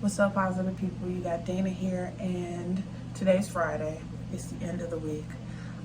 What's up, positive people? You got Dana here, and today's Friday. It's the end of the week.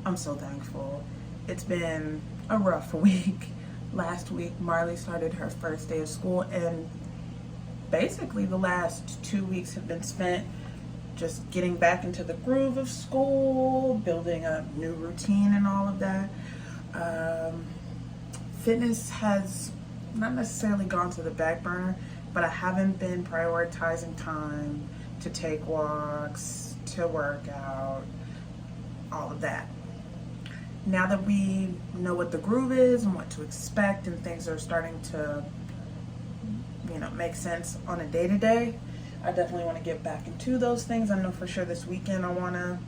I'm so thankful. It's been a rough week. Last week, Marley started her first day of school, and basically the last 2 weeks have been spent just getting back into the groove of school, building a new routine, and all of that. Um, Fitness has not necessarily gone to the back burner, but I haven't been prioritizing time to take walks, to work out, all of that. Now that we know what the groove is and what to expect, and things are starting to, make sense on a day to day, I definitely want to get back into those things. I know for sure this weekend I want to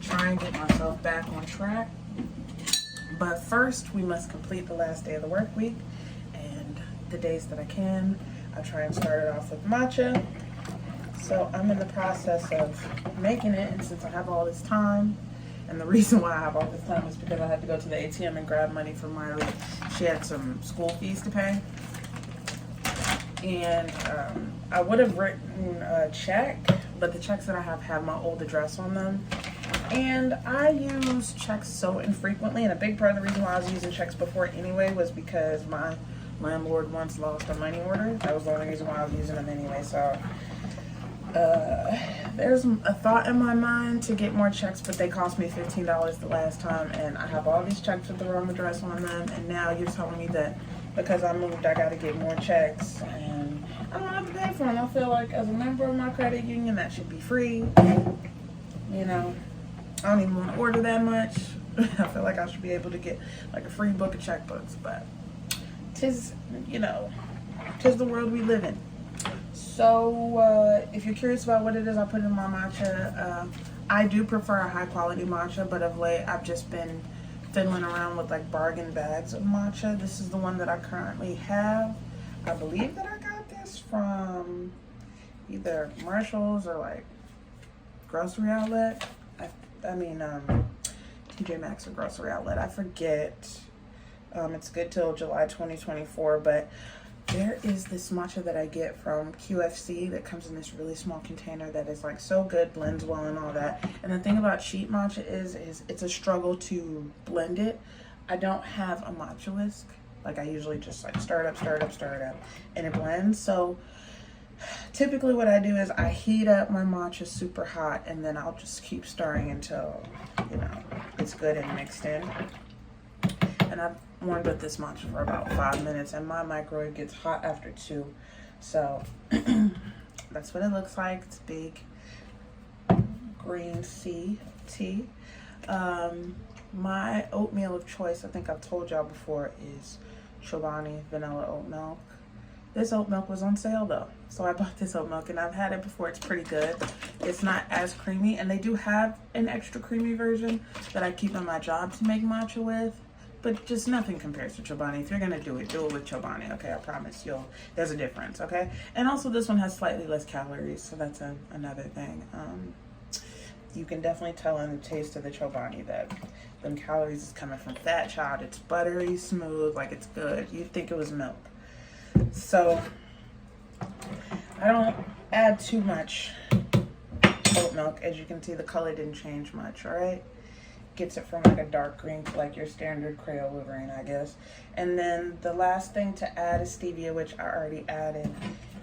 try and get myself back on track. But first, we must complete the last day of the work week, and the days that I can, I try and start it off with matcha. So I'm in the process of making it, and since I have all this time, and the reason why I have all this time is because I had to go to the ATM and grab money from Marley. She had some school fees to pay, and I would have written a check, but the checks that I have my old address on them. And I use checks so infrequently, and a big part of the reason why I was using checks before anyway was because my landlord once lost a money order. That was the only reason why I was using them anyway. So there's a thought in my mind to get more checks, but they cost me $15 the last time, and I have all these checks with the wrong address on them, and now you're telling me that because I moved I gotta get more checks, and I don't have to pay for them. I feel like as a member of my credit union that should be free. I don't even want to order that much. I feel like I should be able to get like a free book of checkbooks, but tis the world we live in. So if you're curious about what it is I put in my matcha, I do prefer a high quality matcha, but of late I've just been fiddling around with like bargain bags of matcha. This is the one that I currently have. I believe that I got this from either Marshall's or like grocery outlet. TJ Maxx or grocery outlet. I forget. It's good till July 2024, but there is this matcha that I get from QFC that comes in this really small container that is like so good, blends well and all that. And the thing about cheap matcha is it's a struggle to blend it. I don't have a matcha whisk. Like I usually just like stir it up, and it blends. So typically what I do is I heat up my matcha super hot, and then I'll just keep stirring until, it's good and mixed in. And I've warmed up this matcha for about 5 minutes, and my microwave gets hot after 2. So that's what it looks like. It's big green tea. My oatmeal of choice, I think I've told y'all before, is Chobani vanilla oat milk. This oat milk was on sale though, so I bought this oat milk, and I've had it before. It's pretty good. It's not as creamy, and they do have an extra creamy version that I keep in my job to make matcha with, but just nothing compares to Chobani. If you're gonna do it with Chobani, okay? I promise there's a difference, okay? And also this one has slightly less calories, so that's another thing. You can definitely tell in the taste of the Chobani that them calories is coming from fat, child. It's buttery smooth, like it's good. You'd think it was milk. So I don't add too much oat milk. As you can see, the color didn't change much, all right? Gets it from like a dark green to like your standard Crayola green, I guess. And then the last thing to add is stevia, which I already added.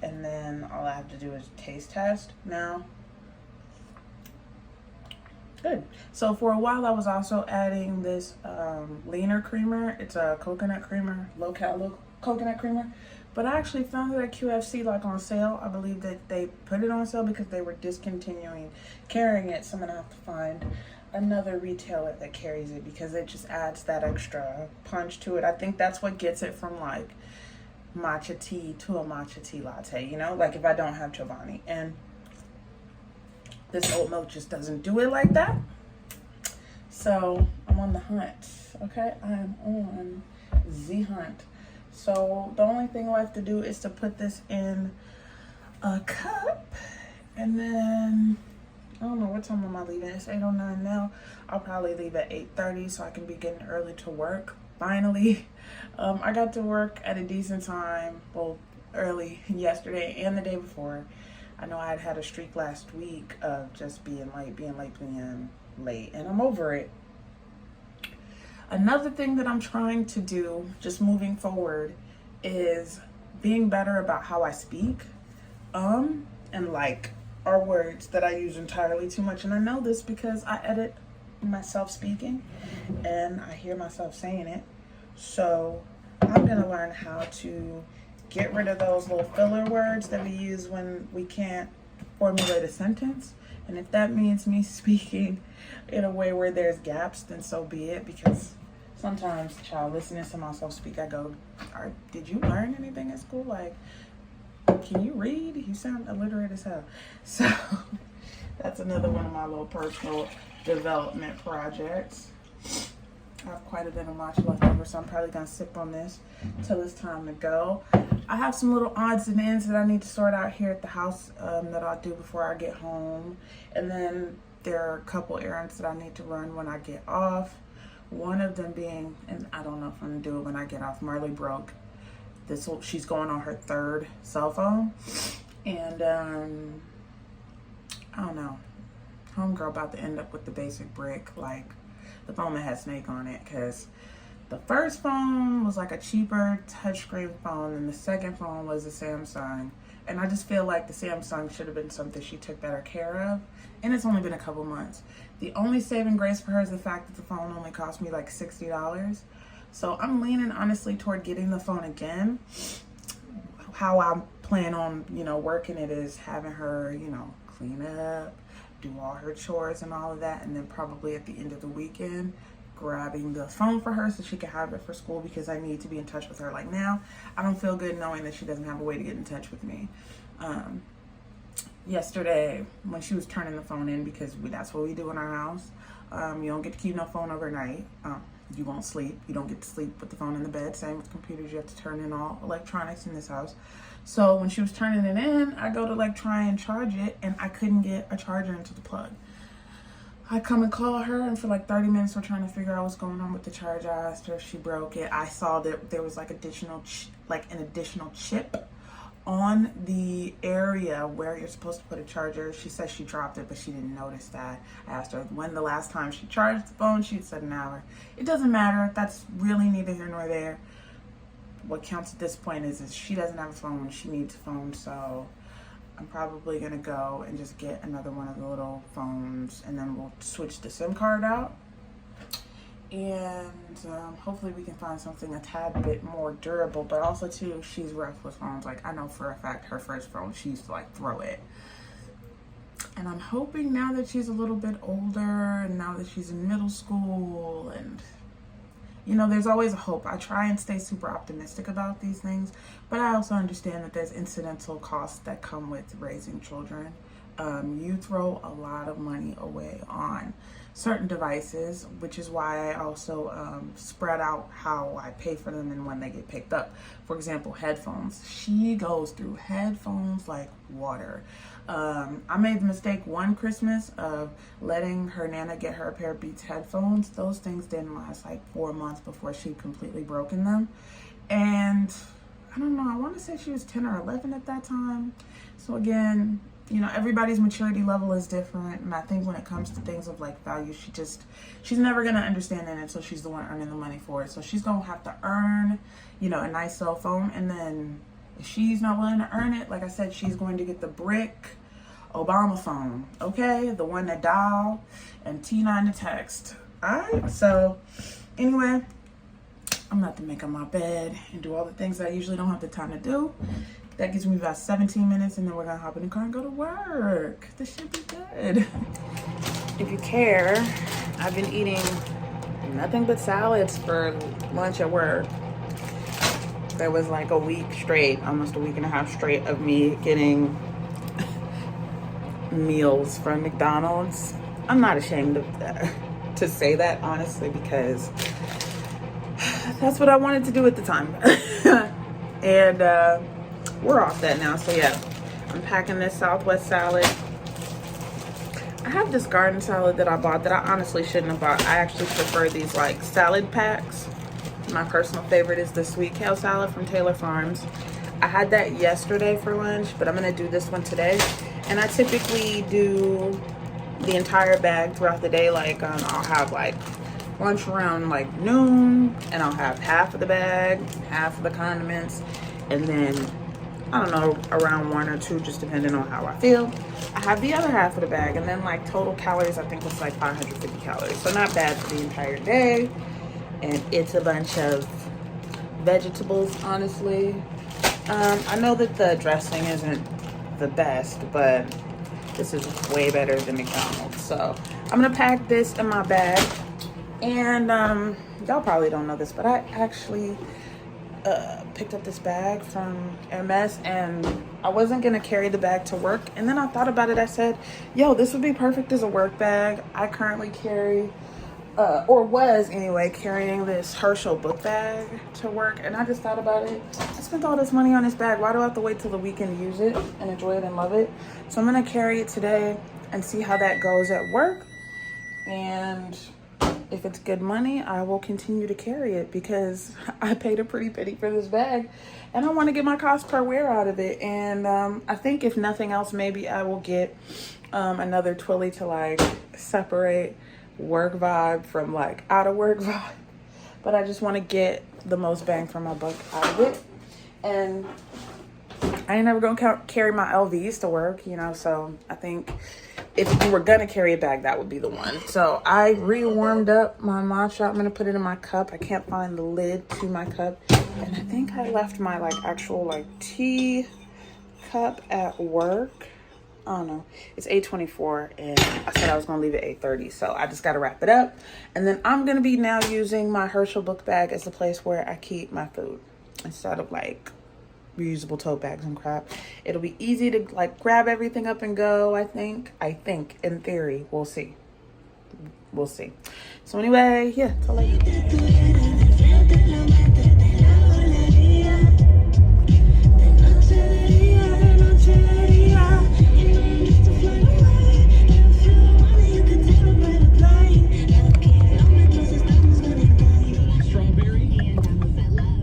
And then all I have to do is taste test now. Good. So for a while I was also adding this leaner creamer. It's a coconut creamer, low coconut creamer. But I actually found it at QFC like on sale. I believe that they put it on sale because they were discontinuing carrying it. So I'm gonna have to find another retailer that carries it because it just adds that extra punch to it. I think that's what gets it from like matcha tea to a matcha tea latte, like if I don't have Chobani. And this oat milk just doesn't do it like that. So I'm on the hunt, okay? I am on the hunt. So the only thing left to do is to put this in a cup, and then I don't know what time am I leaving. It's 8:09 now. I'll probably leave at 8:30 so I can be getting early to work. Finally, I got to work at a decent time, well, early yesterday and the day before. I know I had had a streak last week of just being late, and I'm over it. Another thing that I'm trying to do, just moving forward, is being better about how I speak. And like are words that I use entirely too much. And I know this because I edit myself speaking and I hear myself saying it. So I'm gonna learn how to get rid of those little filler words that we use when we can't formulate a sentence. And if that means me speaking in a way where there's gaps, then so be it. Because sometimes, child, listening to myself speak, I go, did you learn anything at school? Like, can you read? You sound illiterate as hell. So that's another one of my little personal development projects. I have quite a bit of matcha left over, so I'm probably gonna sip on this till it's time to go. I have some little odds and ends that I need to sort out here at the house that I'll do before I get home. And then there are a couple errands that I need to run when I get off. One of them being, and I don't know if I'm gonna do it when I get off, Marley broke this. She's going on her third cell phone. And I don't know. Homegirl about to end up with the basic brick, like the phone that had Snake on it, because the first phone was like a cheaper touchscreen phone and the second phone was a Samsung. And I just feel like the Samsung should have been something she took better care of. And it's only been a couple months. The only saving grace for her is the fact that the phone only cost me like $60. So I'm leaning honestly toward getting the phone again. How I plan on, working it is having her, clean up, do all her chores and all of that, and then probably at the end of the weekend grabbing the phone for her so she can have it for school, because I need to be in touch with her. Like now, I don't feel good knowing that she doesn't have a way to get in touch with me. Yesterday, when she was turning the phone in, because that's what we do in our house, you don't get to keep no phone overnight. You won't sleep. You don't get to sleep with the phone in the bed. Same with computers. You have to turn in all electronics in this house. So when she was turning it in, I go to try and charge it, and I couldn't get a charger into the plug. I come and call her, and for 30 minutes we're trying to figure out what's going on with the charger. I asked her if she broke it. I saw that there was an additional chip on the area where you're supposed to put a charger. She said she dropped it, but she didn't notice that. I asked her when the last time she charged the phone. She said an hour. It doesn't matter. That's really neither here nor there. What counts at this point is she doesn't have a phone. She needs a phone. So I'm probably going to go and just get another one of the little phones, and then we'll switch the SIM card out. And hopefully we can find something a tad bit more durable, but also too, she's rough with phones. I know for a fact her first phone, she used to throw it. And I'm hoping now that she's a little bit older, and now that she's in middle school, and there's always a hope. I try and stay super optimistic about these things, but I also understand that there's incidental costs that come with raising children. You throw a lot of money away on certain devices, which is why I also spread out how I pay for them and when they get picked up. For example, headphones. She goes through headphones like water. I made the mistake one Christmas of letting her Nana get her a pair of Beats headphones. Those things didn't last 4 months before she completely broken them. And I don't know, I want to say she was 10 or 11 at that time. So again, everybody's maturity level is different, and I think when it comes to things of value, she's never gonna understand it until she's the one earning the money for it. So she's gonna have to earn, a nice cell phone, and then if she's not willing to earn it, like I said, she's going to get the brick Obama phone, okay, the one that dial and T9 to text. All right. So anyway, I'm about to make up my bed and do all the things that I usually don't have the time to do. That gives me about 17 minutes, and then we're gonna hop in the car and go to work. This should be good. If you care, I've been eating nothing but salads for lunch at work. There was a week straight, almost a week and a half straight of me getting meals from McDonald's. I'm not ashamed of that, to say that, honestly, because that's what I wanted to do at the time. And we're off that now. So yeah, I'm packing this Southwest salad. I have this garden salad that I bought that I honestly shouldn't have bought. I actually prefer these salad packs. My personal favorite is the sweet kale salad from Taylor Farms. I had that yesterday for lunch, but I'm gonna do this one today. And I typically do the entire bag throughout the day. Like I'll have like lunch around like noon, and I'll have half of the bag, half of the condiments, and then I don't know, around 1 or 2, just depending on how I feel, I have the other half of the bag. And then like total calories, I think it's like 550 calories, so not bad for the entire day. And it's a bunch of vegetables, honestly. I know that the dressing isn't the best, but this is way better than McDonald's. So I'm gonna pack this in my bag. And y'all probably don't know this, but I actually picked up this bag from Hermes, and I wasn't gonna carry the bag to work. And then I thought about it. I said, yo, this would be perfect as a work bag. I currently carry or was anyway, carrying this Herschel book bag to work. And I just thought about it. I spent all this money on this bag. Why do I have to wait till the weekend to use it and enjoy it and love it? So I'm gonna carry it today and see how that goes at work. And if it's good money, I will continue to carry it, because I paid a pretty penny for this bag and I want to get my cost per wear out of it. And I think if nothing else, maybe I will get another Twilly to like separate work vibe from like out of work vibe. But I just want to get the most bang for my buck out of it. And I ain't never gonna carry my LVs to work, you know, so I think if you were gonna carry a bag, that would be the one. So I re-warmed up my matcha. I'm gonna put it in my cup. I can't find the lid to my cup, and I think I left my like actual like tea cup at work. I don't know. It's 8:24, and I said I was gonna leave at 8:30, so I just gotta wrap it up. And then I'm gonna be now using my Herschel book bag as the place where I keep my food instead of like reusable tote bags and crap. It'll be easy to like grab everything up and go. I think in theory. We'll see. So anyway, yeah, till later.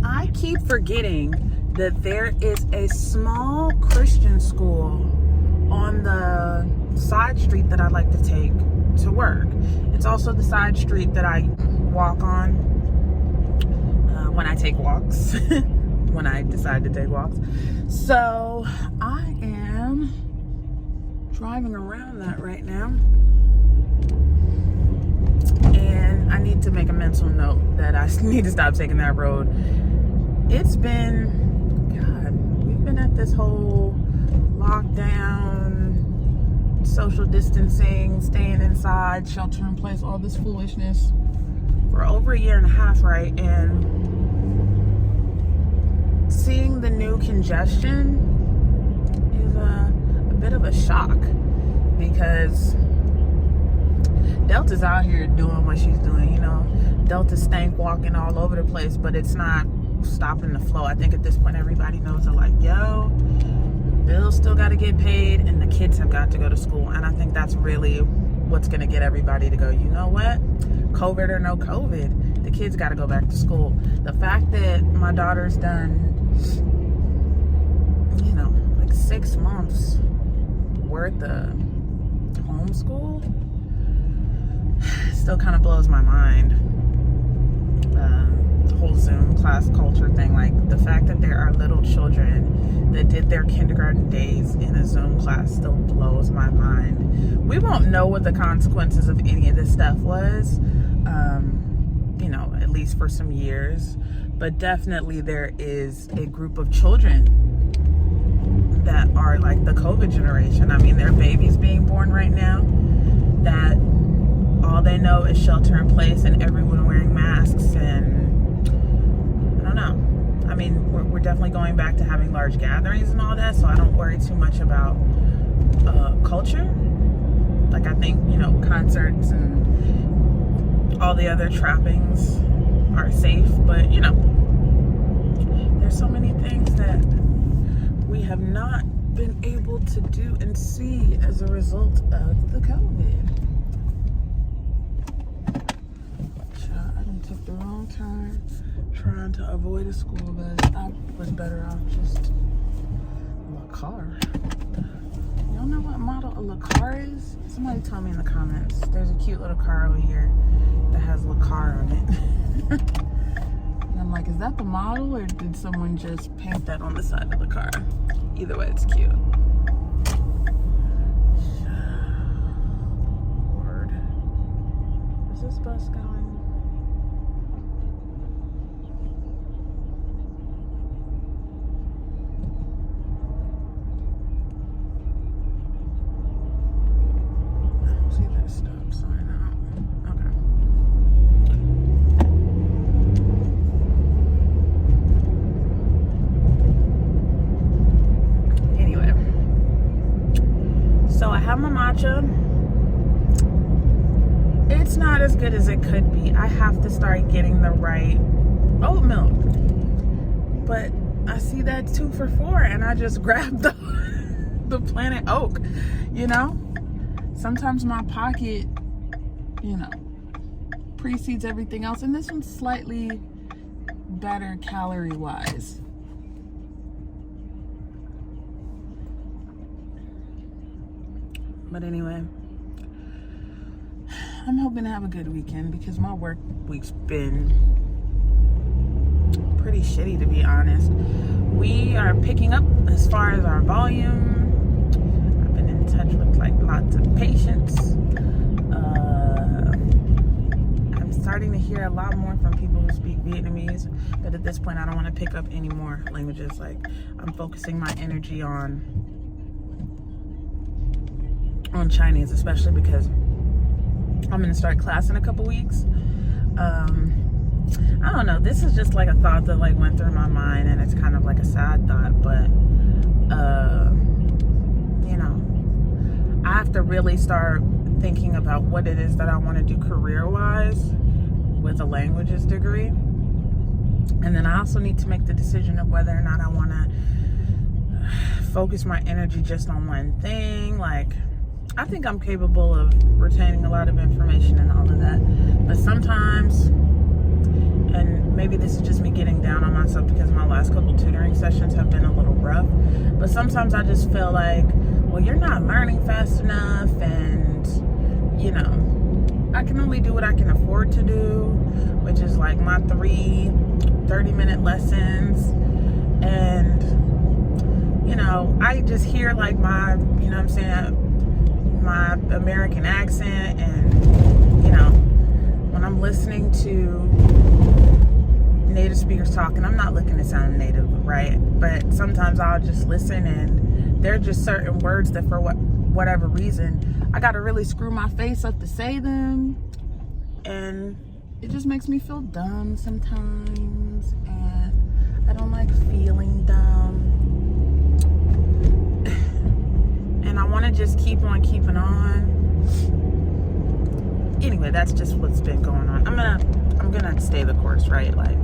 I keep forgetting that there is a small Christian school on the side street that I like to take to work. It's also the side street that I walk on when I take walks, when I decide to take walks. So I am driving around that right now. And I need to make a mental note that I need to stop taking that road. It's been, we've been at this whole lockdown, social distancing, staying inside, shelter in place, all this foolishness for over 1.5 years, right? And seeing the new congestion is a bit of a shock, because Delta's out here doing what she's doing, you know. Delta's stank walking all over the place, but it's not stopping the flow. I think at this point everybody knows they're like, yo, bills still got to get paid and the kids have got to go to school. And I think that's really what's going to get everybody to go, you know what, COVID or no COVID, the kids got to go back to school. The fact that my daughter's done, you know, like 6 months worth of homeschool still kind of blows my mind. The whole Zoom class culture thing, like the fact that there are little children that did their kindergarten days in a Zoom class still blows my mind. We won't know what the consequences of any of this stuff was, you know, at least for some years, but definitely there is a group of children that are like the COVID generation. I mean, there are babies being born right now that all they know is shelter in place and everyone wearing masks, and I don't know. I mean, we're definitely going back to having large gatherings and all that, so I don't worry too much about culture. Like, I think, you know, concerts and all the other trappings are safe, but, you know, there's so many things that we have not been able to do and see as a result of the COVID. I done took the wrong time trying to avoid a school bus. I was better off just a car. Y'all know what model a car is? Somebody tell me in the comments. There's a cute little car over here that has a car on it. And I'm like, is that the model or did someone just paint that on the side of the car? Either way, it's cute. Lord. Is this bus going? See that stop sign out. Okay. Anyway, so I have my matcha. It's not as good as it could be. I have to start getting the right oat milk. But I see that 2 for $4 and I just grabbed the Planet Oak, you know? Sometimes my pocket, you know, precedes everything else. And this one's slightly better calorie-wise. But anyway, I'm hoping to have a good weekend because my work week's been pretty shitty, to be honest. We are picking up as far as our volume. I've been in touch with like lots of patients. I'm starting to hear a lot more from people who speak Vietnamese, but at this point I don't want to pick up any more languages. Like, I'm focusing my energy on Chinese, especially because I'm gonna start class in a couple weeks. I don't know, this is just like a thought that like went through my mind, and it's kind of like a sad thought, but you know, I have to really start thinking about what it is that I want to do career-wise with a languages degree. And then I also need to make the decision of whether or not I want to focus my energy just on one thing. Like, I think I'm capable of retaining a lot of information and all of that, but sometimes, and maybe this is just me getting down on myself because my last couple tutoring sessions have been a little rough, but sometimes I just feel like, well, you're not learning fast enough, and you know, I can only do what I can afford to do, which is like my 3 30-minute lessons. And you know, I just hear like my, you know what I'm saying, my American accent, and you know, when I'm listening to native speakers talk, and I'm not looking to sound native, right? But sometimes I'll just listen, and there are just certain words that for whatever reason I gotta really screw my face up to say them, and it just makes me feel dumb sometimes, and I don't like feeling dumb. And I want to just keep on keeping on. Anyway, that's just what's been going on. I'm gonna stay the course, right? Like,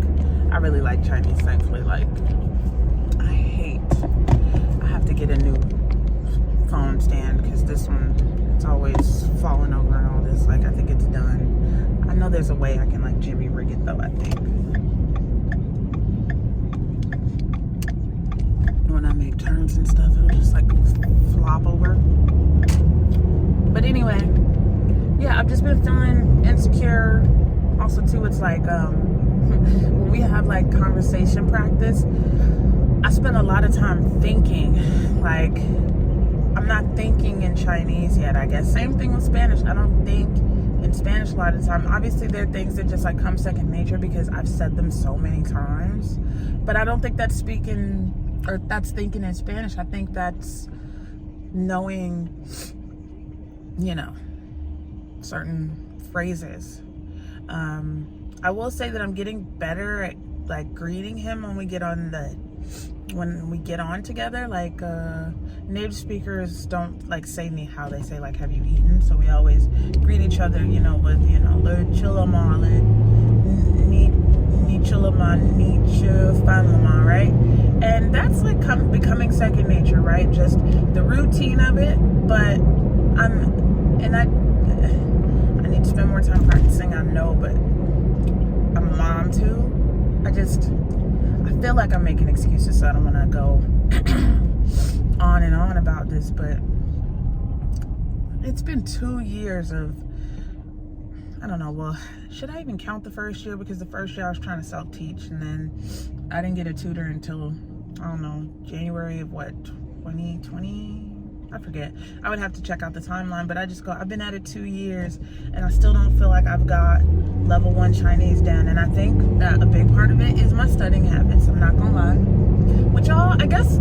I really like Chinese, thankfully. Like, I have to get a new phone stand because this one, it's always falling over and all this. Like, I think it's done. I know there's a way I can like jimmy rig it though, I think. When I make turns and stuff, it'll just like flop over. But anyway, yeah, I've just been feeling insecure. Also too, it's like when we have like conversation practice, I spend a lot of time thinking. Like, I'm not thinking in Chinese yet, I guess. Same thing with Spanish. I don't think in Spanish a lot of the time. Obviously there are things that just like come second nature because I've said them so many times, but I don't think that's speaking, or that's thinking in Spanish. I think that's knowing, you know, certain phrases. I will say that I'm getting better at like greeting him when we get on together. Like, native speakers don't like say ni hao, they say like, have you eaten? So we always greet each other, you know, with, you know, le chilama, le ni chilama, ni chu fan lama, right? And that's like becoming second nature, right? Just the routine of it. But I need to spend more time practicing, I know, but I'm a mom too. I feel like I'm making excuses, so I don't want to go on and on about this, but it's been 2 years of, I don't know, well, should I even count the first year? Because the first year I was trying to self-teach, and then I didn't get a tutor until, I don't know, January of what, 2020? I forget. I would have to check out the timeline, but I've been at it 2 years, and I still don't feel like I've got level 1 Chinese down. And I think that a big part of it is my studying habits. I'm not gonna lie. Which y'all, I guess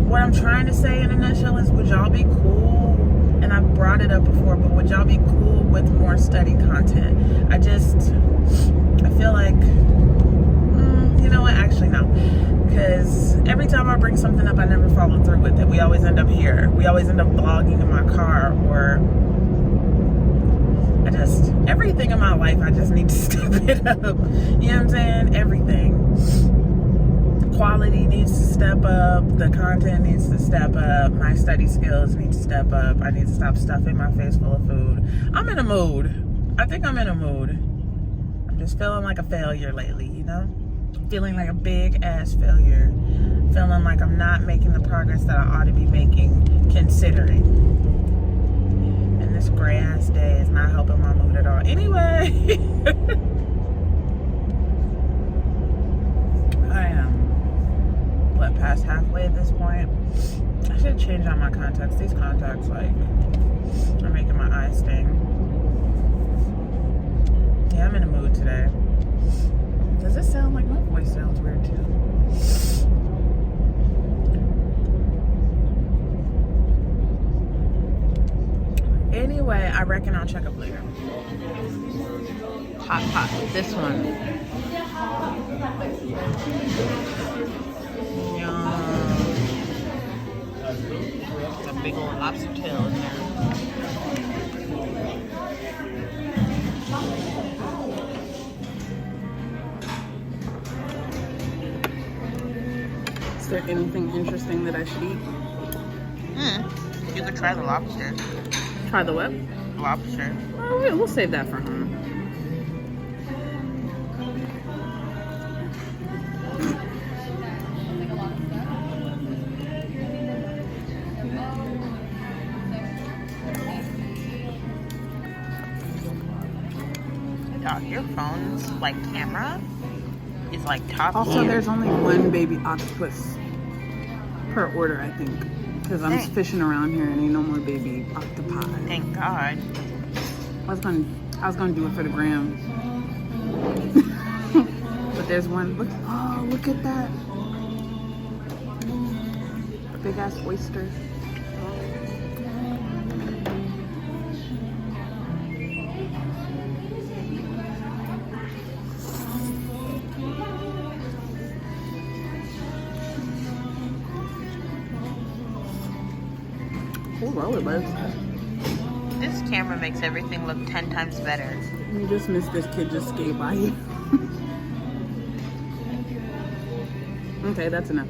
what I'm trying to say in a nutshell is, would y'all be cool? And I've brought it up before, but would y'all be cool with more study content? I feel like, you know what? Actually, no. Because every time I bring something up, I never follow through with it. We always end up here. We always end up vlogging in my car, or everything in my life, I just need to step it up. You know what I'm saying? Everything. Quality needs to step up. The content needs to step up. My study skills need to step up. I need to stop stuffing my face full of food. I'm in a mood. I think I'm in a mood. I'm just feeling like a failure lately, you know? Feeling like a big ass failure. Feeling like I'm not making the progress that I ought to be making, considering. And this gray ass day is not helping my mood at all. Anyway. I am, past halfway at this point. I should change out my contacts. These contacts, like, are making my eyes sting. Yeah, I'm in a mood today. Does it sound like my voice sounds weird too? Anyway, I reckon I'll check up later. Hot pot. This one. Yum. A big old lobster tail in there. Is there anything interesting that I should eat? You could try the lobster. Try the what? Lobster. Oh, we'll save that for home. God, your phone's like camera is like top Also, tier. there's only one baby octopus per order, I think, because I'm fishing around here and ain't no more baby octopi. Thank God. I was gonna do it for the gram, but there's one. Look at that, a big ass oyster. Cool rollerblades. This camera makes everything look 10 times better. You just missed this kid just skate by you. Okay, that's enough.